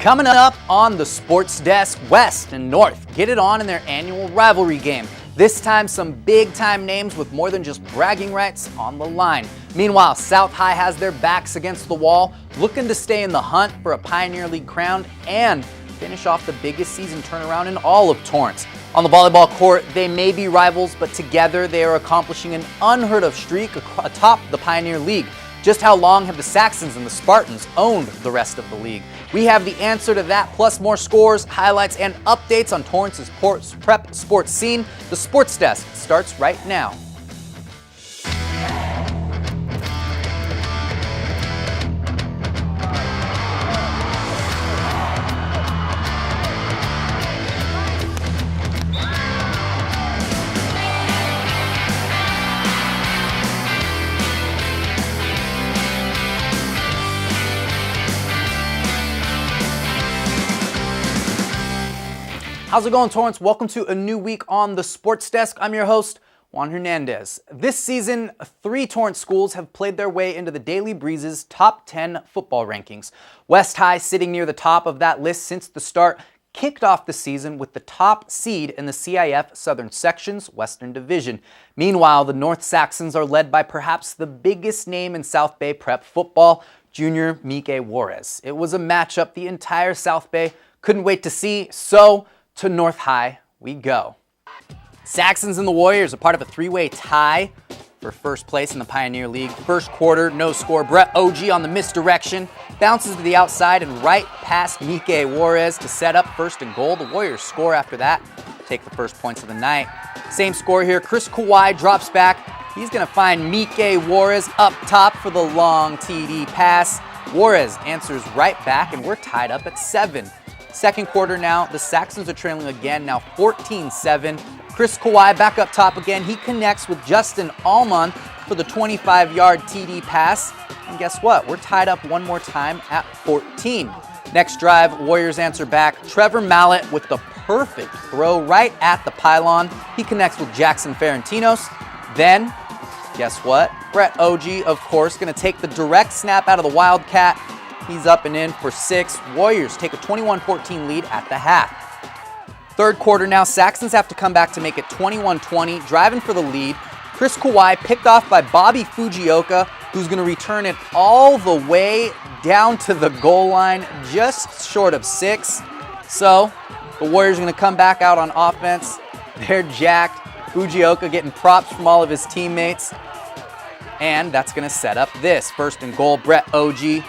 Coming up on the Sports Desk, West and North get it on in their annual rivalry game. This time, some big-time names with more than just bragging rights on the line. Meanwhile, South High has their backs against the wall, looking to stay in the hunt for a Pioneer League crown and finish off the biggest season turnaround in all of Torrance. On the volleyball court, they may be rivals, but together they are accomplishing an unheard-of streak atop the Pioneer League. Just how long have the Saxons and the Spartans owned the rest of the league? We have the answer to that, plus more scores, highlights, and updates on Torrance's prep sports scene. The Sports Desk starts right now. How's it going, Torrance? Welcome to a new week on the Sports Desk. I'm your host, Wan Hernandez. This season, 3 Torrance schools have played their way into the Daily Breeze's top 10 football rankings. West High, sitting near the top of that list since the start, kicked off the season with the top seed in the CIF Southern Section's Western Division. Meanwhile, the North Saxons are led by perhaps the biggest name in South Bay prep football, junior Mike Juarez. It was a matchup the entire South Bay couldn't wait to see, so to North High we go. Saxons and the Warriors are part of a 3-way tie for first place in the Pioneer League. First quarter, no score. Brett OG on the misdirection, bounces to the outside and right past Mike Juarez to set up first and goal. The Warriors score after that, take the first points of the night. Same score here. Chris Kawhi drops back. He's going to find Mike Juarez up top for the long TD pass. Juarez answers right back, and we're tied up at 7. Second quarter now, the Saxons are trailing again, now 14-7. Chris Kawhi back up top again. He connects with Justin Almond for the 25-yard TD pass. And guess what? We're tied up one more time at 14. Next drive, Warriors answer back. Trevor Mallett with the perfect throw right at the pylon. He connects with Jackson Ferentinos. Then, guess what? Brett OG, of course, going to take the direct snap out of the Wildcat. He's up and in for 6. Warriors take a 21-14 lead at the half. Third quarter now, Saxons have to come back to make it 21-20, driving for the lead. Chris Kawhi picked off by Bobby Fujioka, who's going to return it all the way down to the goal line, just short of 6. So the Warriors are going to come back out on offense. They're jacked. Fujioka getting props from all of his teammates. And that's going to set up this. First and goal, Brett OG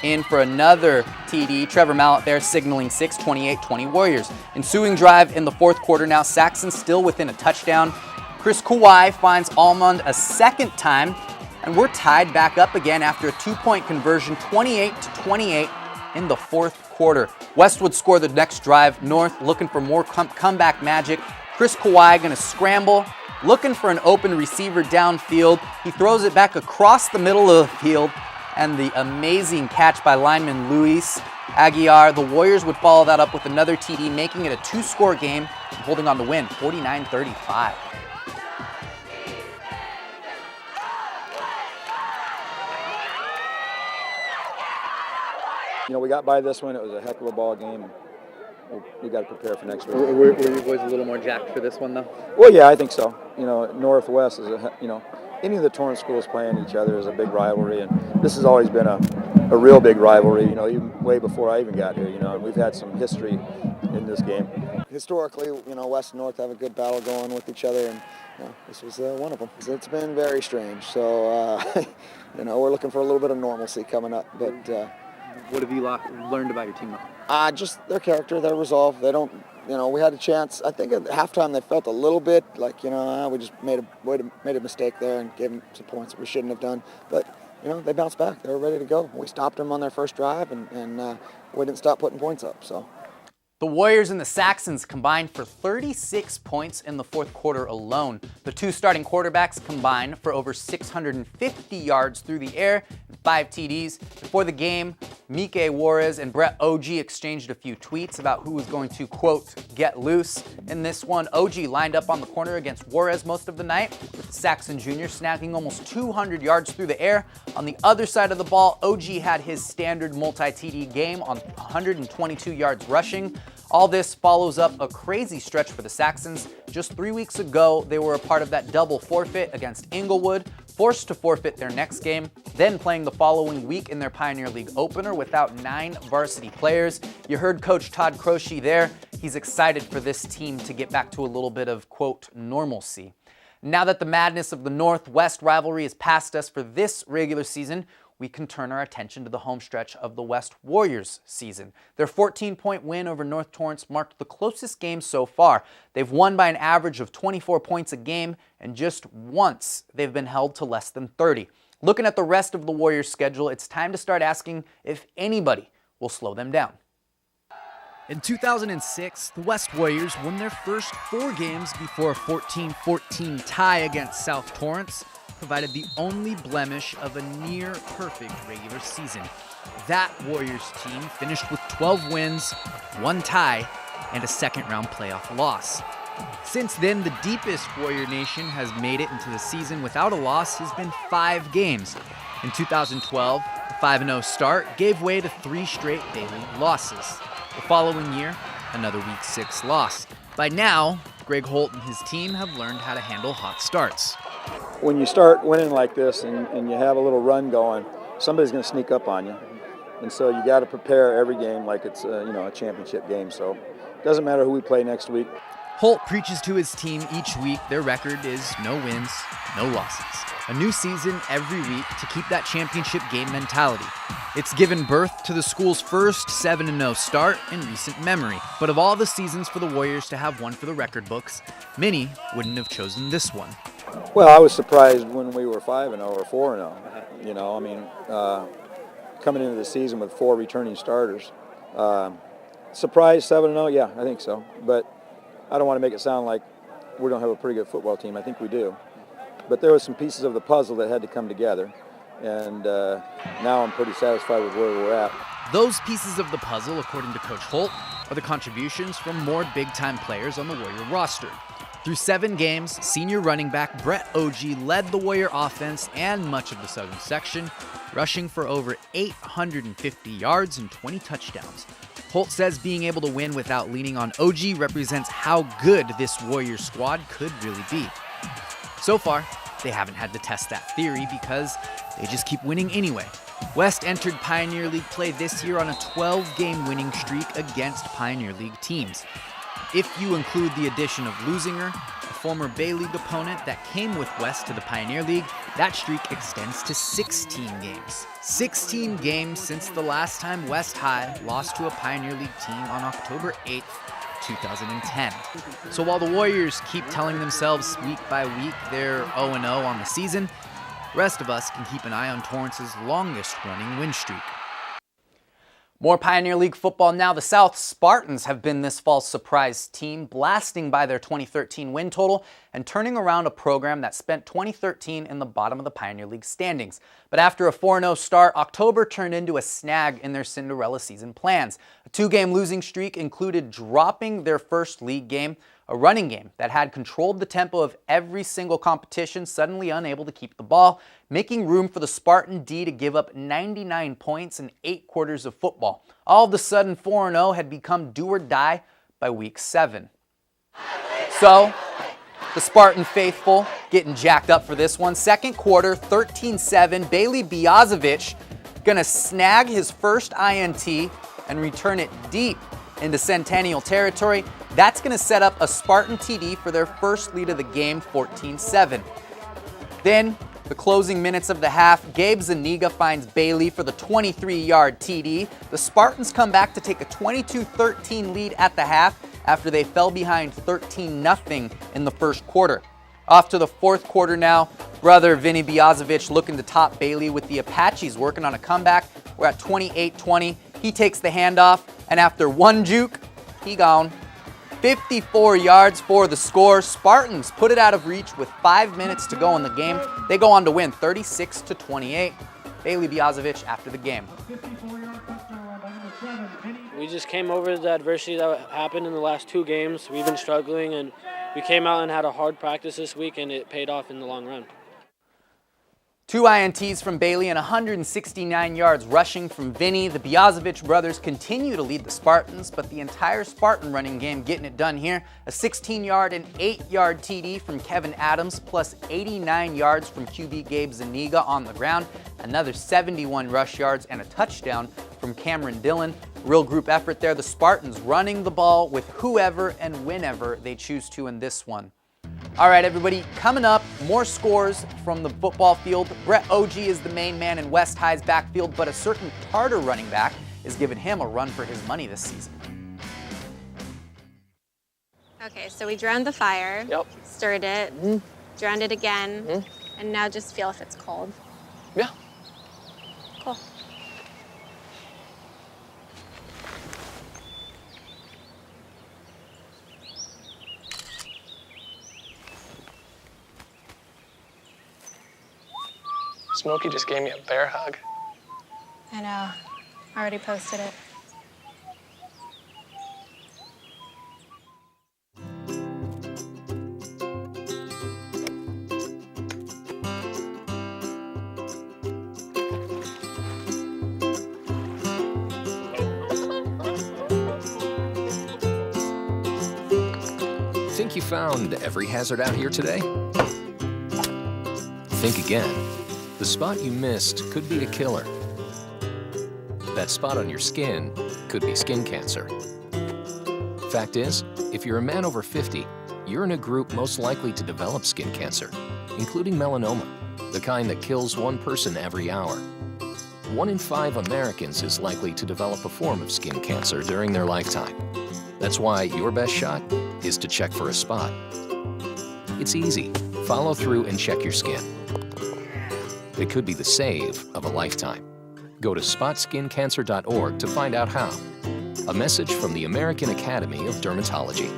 in for another TD. Trevor Mallett there signaling 6, 28-20 Warriors. Ensuing drive in the fourth quarter now. Saxons still within a touchdown. Chris Kawhi finds Almond a second time, and we're tied back up again after a 2-point conversion, 28-28 in the fourth quarter. Westwood score the next drive. North looking for more comeback magic. Chris Kawhi going to scramble, looking for an open receiver downfield. He throws it back across the middle of the field, and the amazing catch by lineman Luis Aguiar. The Warriors would follow that up with another TD, making it a 2-score game, holding on to win, 49-35. You know, we got by this one. It was a heck of a ball game. We got to prepare for next week. Were you boys a little more jacked for this one, though? Well, yeah, I think so. You know, Northwest is any of the Torrance schools playing each other is a big rivalry, and this has always been a real big rivalry, you know, even way before I even got here, you know, and we've had some history in this game. Historically, you know, West and North have a good battle going with each other, and you know, this was one of them. It's been very strange, so, you know, we're looking for a little bit of normalcy coming up, but... What have you learned about your team, though? Just their character, their resolve. They don't, you know, we had a chance. I think at halftime they felt a little bit like, you know, we just made a mistake there and gave them some points that we shouldn't have done. But, you know, they bounced back. They were ready to go. We stopped them on their first drive, and we didn't stop putting points up. So. The Warriors and the Saxons combined for 36 points in the fourth quarter alone. The 2 starting quarterbacks combined for over 650 yards through the air and 5 TDs. Before the game, Mike Juarez and Brett OG exchanged a few tweets about who was going to, quote, get loose. In this one, OG lined up on the corner against Juarez most of the night, with Saxon Jr. snagging almost 200 yards through the air. On the other side of the ball, OG had his standard multi-TD game on 122 yards rushing. All this follows up a crazy stretch for the Saxons. Just 3 weeks ago, they were a part of that double forfeit against Inglewood, forced to forfeit their next game, then playing the following week in their Pioneer League opener without 9 varsity players. You heard Coach Todd Croce there. He's excited for this team to get back to a little bit of, quote, normalcy. Now that the madness of the Northwest rivalry is past us for this regular season, we can turn our attention to the home stretch of the West Warriors season. Their 14-point win over North Torrance marked the closest game so far. They've won by an average of 24 points a game, and just once they've been held to less than 30. Looking at the rest of the Warriors' schedule, it's time to start asking if anybody will slow them down. In 2006, the West Warriors won their first 4 games before a 14-14 tie against South Torrance provided the only blemish of a near-perfect regular season. That Warriors team finished with 12 wins, 1 tie, and a second-round playoff loss. Since then, the deepest Warrior Nation has made it into the season without a loss has been 5 games. In 2012, the 5-0 start gave way to 3 straight Bay League losses. The following year, another Week 6 loss. By now, Greg Holt and his team have learned how to handle hot starts. When you start winning like this and you have a little run going, somebody's going to sneak up on you. And so you got to prepare every game like it's a championship game. So it doesn't matter who we play next week. Holt preaches to his team each week their record is no wins, no losses. A new season every week to keep that championship game mentality. It's given birth to the school's first 7-0 start in recent memory. But of all the seasons for the Warriors to have one for the record books, many wouldn't have chosen this one. Well, I was surprised when we were 5-0 or 4-0. Coming into the season with 4 returning starters. Surprised 7-0? Yeah, I think so. But I don't want to make it sound like we don't have a pretty good football team. I think we do. But there were some pieces of the puzzle that had to come together. And now I'm pretty satisfied with where we're at. Those pieces of the puzzle, according to Coach Holt, are the contributions from more big-time players on the Warrior roster. Through 7 games, senior running back Brett OG led the Warrior offense and much of the southern section, rushing for over 850 yards and 20 touchdowns. Holt says being able to win without leaning on OG represents how good this Warrior squad could really be. So far, they haven't had to test that theory because they just keep winning anyway. West entered Pioneer League play this year on a 12-game winning streak against Pioneer League teams. If you include the addition of Lusinger, a former Bay League opponent that came with West to the Pioneer League, that streak extends to 16 games. 16 games since the last time West High lost to a Pioneer League team on October 8th, 2010. So while the Warriors keep telling themselves week by week they're 0-0 on the season, the rest of us can keep an eye on Torrance's longest-running win streak. More Pioneer League football now. The South Spartans have been this fall's surprise team, blasting by their 2013 win total and turning around a program that spent 2013 in the bottom of the Pioneer League standings. But after a 4-0 start, October turned into a snag in their Cinderella season plans. A 2-game losing streak included dropping their first league game, a running game that had controlled the tempo of every single competition, suddenly unable to keep the ball, making room for the Spartan D to give up 99 points in 8 quarters of football. All of a sudden, 4-0 had become do or die by week 7. So, the Spartan faithful getting jacked up for this one. Second quarter, 13-7, Bailey Biazovich gonna snag his first INT and return it deep into Centennial territory. That's going to set up a Spartan TD for their first lead of the game, 14-7. Then, the closing minutes of the half, Gabe Zaniga finds Bailey for the 23-yard TD. The Spartans come back to take a 22-13 lead at the half after they fell behind 13-0 in the first quarter. Off to the fourth quarter now. Brother Vinny Biazovich looking to top Bailey with the Apaches working on a comeback. We're at 28-20. He takes the handoff, and after one juke, he gone. 54 yards for the score. Spartans put it out of reach with 5 minutes to go in the game. They go on to win 36-28. Bailey Biazovich after the game. We just came over the adversity that happened in the last 2 games. We've been struggling, and we came out and had a hard practice this week, and it paid off in the long run. 2 INTs from Bailey and 169 yards rushing from Vinny. The Bjazovic brothers continue to lead the Spartans, but the entire Spartan running game getting it done here. A 16-yard and 8-yard TD from Kevin Adams, plus 89 yards from QB Gabe Zuniga on the ground. Another 71 rush yards and a touchdown from Cameron Dillon. Real group effort there. The Spartans running the ball with whoever and whenever they choose to in this one. All right, everybody, coming up, more scores from the football field. Brett OG is the main man in West High's backfield, but a certain Tartar running back is giving him a run for his money this season. Okay, so we drowned the fire, stirred it, drowned it again, and now just feel if it's cold. Yeah. Cool. Smokey just gave me a bear hug. I know. I already posted it. Think you found every hazard out here today? Think again. The spot you missed could be a killer. That spot on your skin could be skin cancer. Fact is, if you're a man over 50, you're in a group most likely to develop skin cancer, including melanoma, the kind that kills 1 person every hour. 1 in 5 Americans is likely to develop a form of skin cancer during their lifetime. That's why your best shot is to check for a spot. It's easy. Follow through and check your skin. It could be the save of a lifetime. Go to spotskincancer.org to find out how. A message from the American Academy of Dermatology.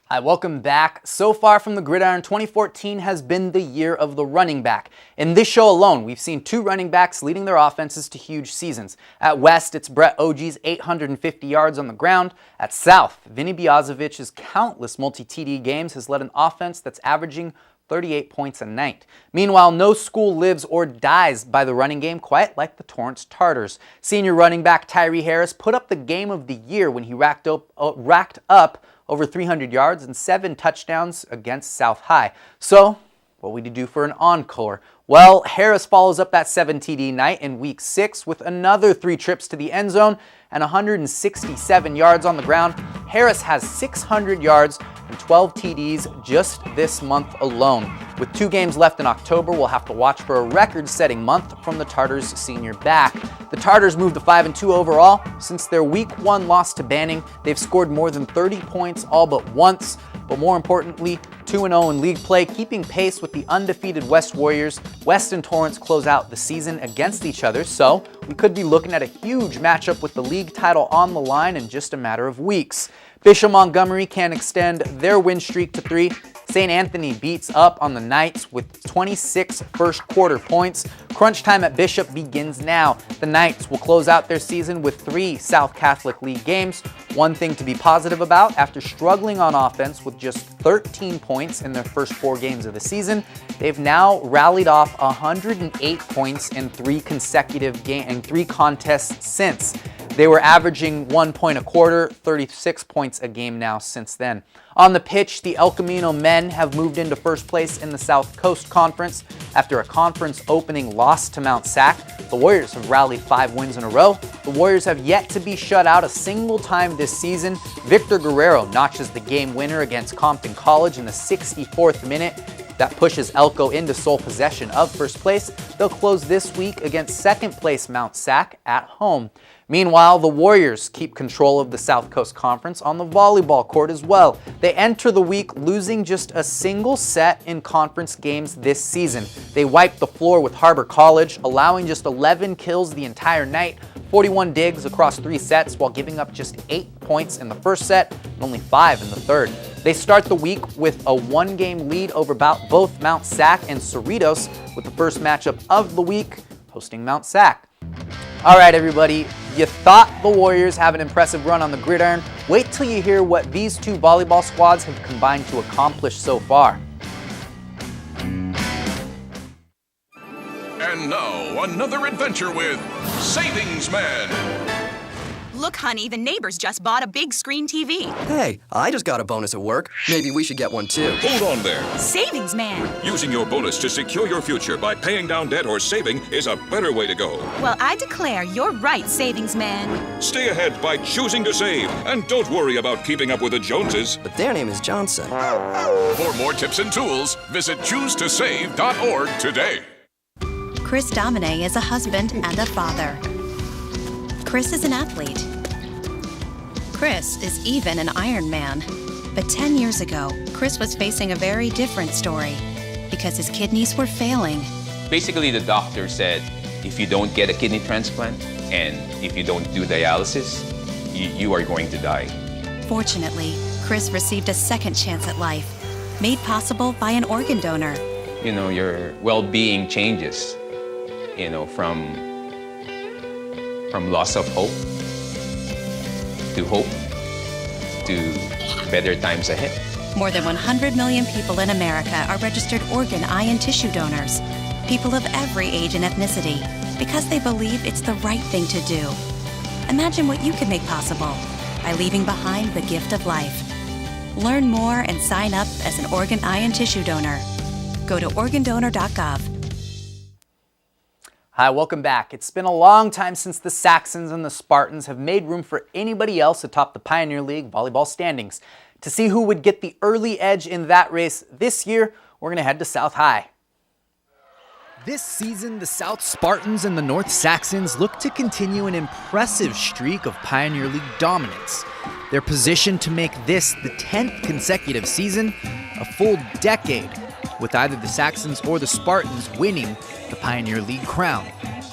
Hi, welcome back. So far from the gridiron, 2014 has been the year of the running back. In this show alone, we've seen 2 running backs leading their offenses to huge seasons. At West, it's Brett OG's 850 yards on the ground. At South, Vinny Bjazovic's countless multi-TD games has led an offense that's averaging 38 points a night. Meanwhile, no school lives or dies by the running game quite like the Torrance Tartars. Senior running back Tyree Harris put up the game of the year when he racked up over 300 yards and 7 touchdowns against South High. So, what would he do for an encore? Well, Harris follows up that 7 TD night in week 6 with another 3 trips to the end zone and 167 yards on the ground. Harris has 600 yards and 12 TDs just this month alone. With 2 games left in October, we'll have to watch for a record-setting month from the Tartars' senior back. The Tartars moved to 5-2 overall. Since their week 1 loss to Banning, they've scored more than 30 points all but once. But more importantly, 2-0 in league play, keeping pace with the undefeated West Warriors. West and Torrance close out the season against each other, so we could be looking at a huge matchup with the league title on the line in just a matter of weeks. Bishop Montgomery can extend their win streak to 3. St. Anthony beats up on the Knights with 26 first quarter points. Crunch time at Bishop begins now. The Knights will close out their season with 3 South Catholic League games. One thing to be positive about, after struggling on offense with just 13 points in their first 4 games of the season, they've now rallied off 108 points in 3 consecutive and 3 contests since. They were averaging 1 point a quarter, 36 points a game now since then. On the pitch, the El Camino men have moved into first place in the South Coast Conference. After a conference opening loss to Mount Sac, the Warriors have rallied 5 wins in a row. The Warriors have yet to be shut out a single time this season. Victor Guerrero notches the game winner against Compton College in the 64th minute. That pushes Elko into sole possession of first place. They'll close this week against second place Mount Sac at home. Meanwhile, the Warriors keep control of the South Coast Conference on the volleyball court as well. They enter the week losing just a single set in conference games this season. They wiped the floor with Harbor College, allowing just 11 kills the entire night, 41 digs across 3 sets while giving up just 8 points in the first set and only 5 in the third. They start the week with a 1-game lead over both Mount Sac and Cerritos, with the first matchup of the week hosting Mount Sac. All right, everybody, You thought the Warriors have an impressive run on the gridiron? Wait till you hear what these two volleyball squads have combined to accomplish so far. And now, another adventure with Savings Man. Look, honey, the neighbors just bought a big screen TV. Hey, I just got a bonus at work. Maybe we should get one too. Hold on there. Savings Man. Using your bonus to secure your future by paying down debt or saving is a better way to go. Well, I declare you're right, Savings Man. Stay ahead by choosing to save. And don't worry about keeping up with the Joneses. But their name is Johnson. For more tips and tools, visit choosetosave.org today. Chris Domine is a husband and a father. Chris is an athlete. Chris is even an Ironman. But 10 years ago, Chris was facing a very different story because his kidneys were failing. Basically, the doctor said, if you don't get a kidney transplant and if you don't do dialysis, you are going to die. Fortunately, Chris received a second chance at life, made possible by an organ donor. You know, your well-being changes, you know, from loss of hope to hope to better times ahead. More than 100 million people in America are registered organ, eye, and tissue donors. People of every age and ethnicity, because they believe it's the right thing to do. Imagine what you could make possible by leaving behind the gift of life. Learn more and sign up as an organ, eye, and tissue donor. Go to organdonor.gov. Hi, welcome back. It's been a long time since the Saxons and the Spartans have made room for anybody else atop the Pioneer League volleyball standings. To see who would get the early edge in that race this year, we're going to head to South High. This season, the South Spartans and the North Saxons look to continue an impressive streak of Pioneer League dominance. They're positioned to make this the 10th consecutive season, a full decade, with either the Saxons or the Spartans winning the Pioneer League crown.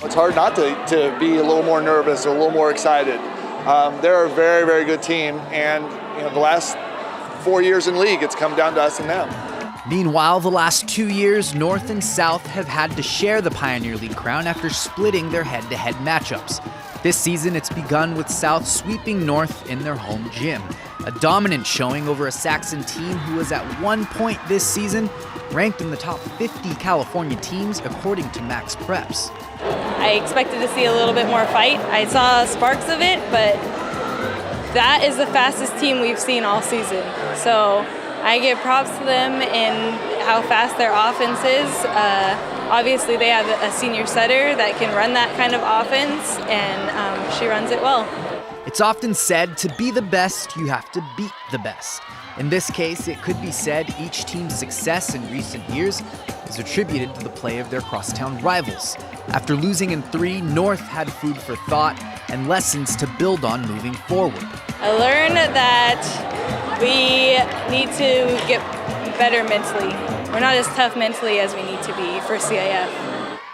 It's hard not to be a little more nervous or a little more excited. They're a very, very good team, and the last 4 years in league, it's come down to us and them. Meanwhile, the last 2 years, North and South have had to share the Pioneer League crown after splitting their head-to-head matchups. This season, it's begun with South sweeping North in their home gym. A dominant showing over a Saxon team who was at one point this season ranked in the top 50 California teams according to Max Preps. I expected to see a little bit more fight. I saw sparks of it, but that is the fastest team we've seen all season. So I give props to them in how fast their offense is. Obviously, they have a senior setter that can run that kind of offense, and she runs it well. It's often said to be the best, you have to beat the best. In this case, it could be said each team's success in recent years is attributed to the play of their crosstown rivals. After losing in 3, North had food for thought and lessons to build on moving forward. I learned that we need to get better mentally. We're not as tough mentally as we need to be for CIF.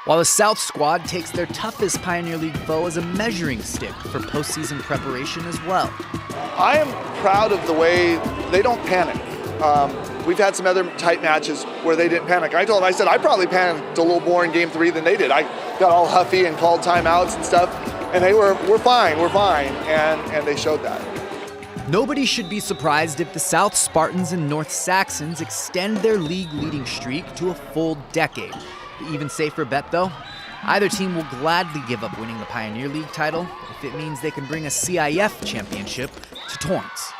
While the South squad takes their toughest Pioneer League foe as a measuring stick for postseason preparation as well. I am proud of the way they don't panic. We've had some other tight matches where they didn't panic. I told them, I said, I probably panicked a little more in game 3 than they did. I got all huffy and called timeouts and stuff, and they we're fine, and they showed that. Nobody should be surprised if the South Spartans and North Saxons extend their league-leading streak to a full decade. The even safer bet, though, either team will gladly give up winning the Pioneer League title if it means they can bring a CIF championship to Torrance.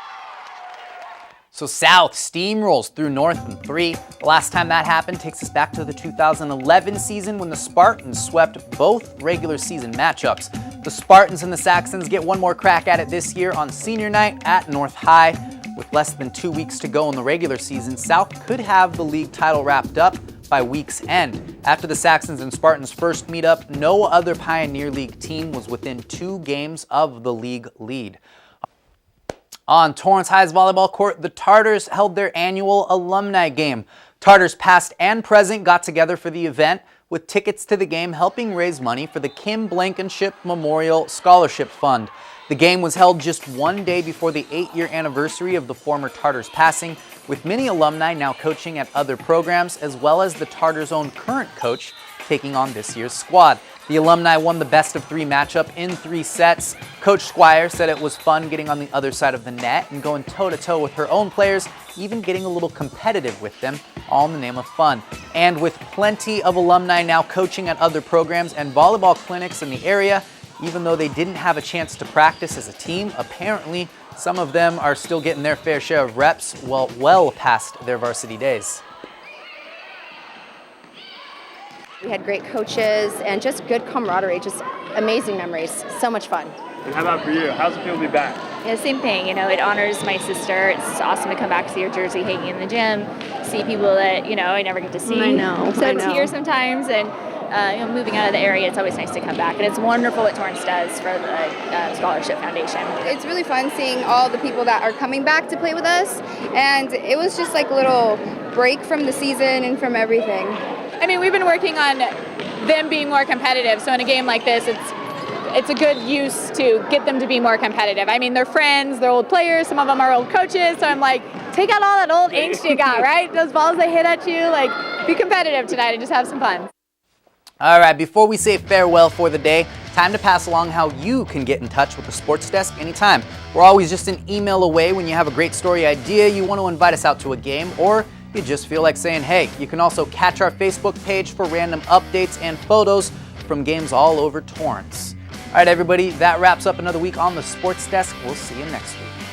So South steamrolls through North in 3. The last time that happened takes us back to the 2011 season when the Spartans swept both regular season matchups. The Spartans and the Saxons get one more crack at it this year on senior night at North High. With less than 2 weeks to go in the regular season, South could have the league title wrapped up by week's end. After the Saxons and Spartans first meet up, no other Pioneer League team was within 2 games of the league lead. On Torrance High's volleyball court, the Tartars held their annual alumni game. Tartars past and present got together for the event, with tickets to the game helping raise money for the Kim Blankenship Memorial Scholarship Fund. The game was held just 1 day before the 8-year anniversary of the former Tartars passing, with many alumni now coaching at other programs, as well as the Tartars' own current coach taking on this year's squad. The alumni won the best-of-3 matchup in 3 sets. Coach Squire said it was fun getting on the other side of the net and going toe-to-toe with her own players, even getting a little competitive with them, all in the name of fun. And with plenty of alumni now coaching at other programs and volleyball clinics in the area, even though they didn't have a chance to practice as a team, apparently some of them are still getting their fair share of reps well past their varsity days. We had great coaches and just good camaraderie, just amazing memories, so much fun. And how about for you? How's it feel to be back? Yeah, same thing. It honors my sister. It's awesome to come back to see your jersey hanging in the gym, see people that, I never get to see. I know. Here sometimes, and moving out of the area, it's always nice to come back. And it's wonderful what Torrance does for the Scholarship Foundation. It's really fun seeing all the people that are coming back to play with us, and it was just like a little break from the season and from everything. We've been working on them being more competitive, so in a game like this, it's a good use to get them to be more competitive. They're friends, they're old players, some of them are old coaches, so I'm like, take out all that old angst you got, right? Those balls they hit at you, be competitive tonight and just have some fun. All right, before we say farewell for the day, time to pass along how you can get in touch with the Sports Desk anytime. We're always just an email away when you have a great story idea, you want to invite us out to a game, or you just feel like saying hey. You can also catch our Facebook page for random updates and photos from games all over Torrance. All right, everybody, that wraps up another week on the Sports Desk. We'll see you next week.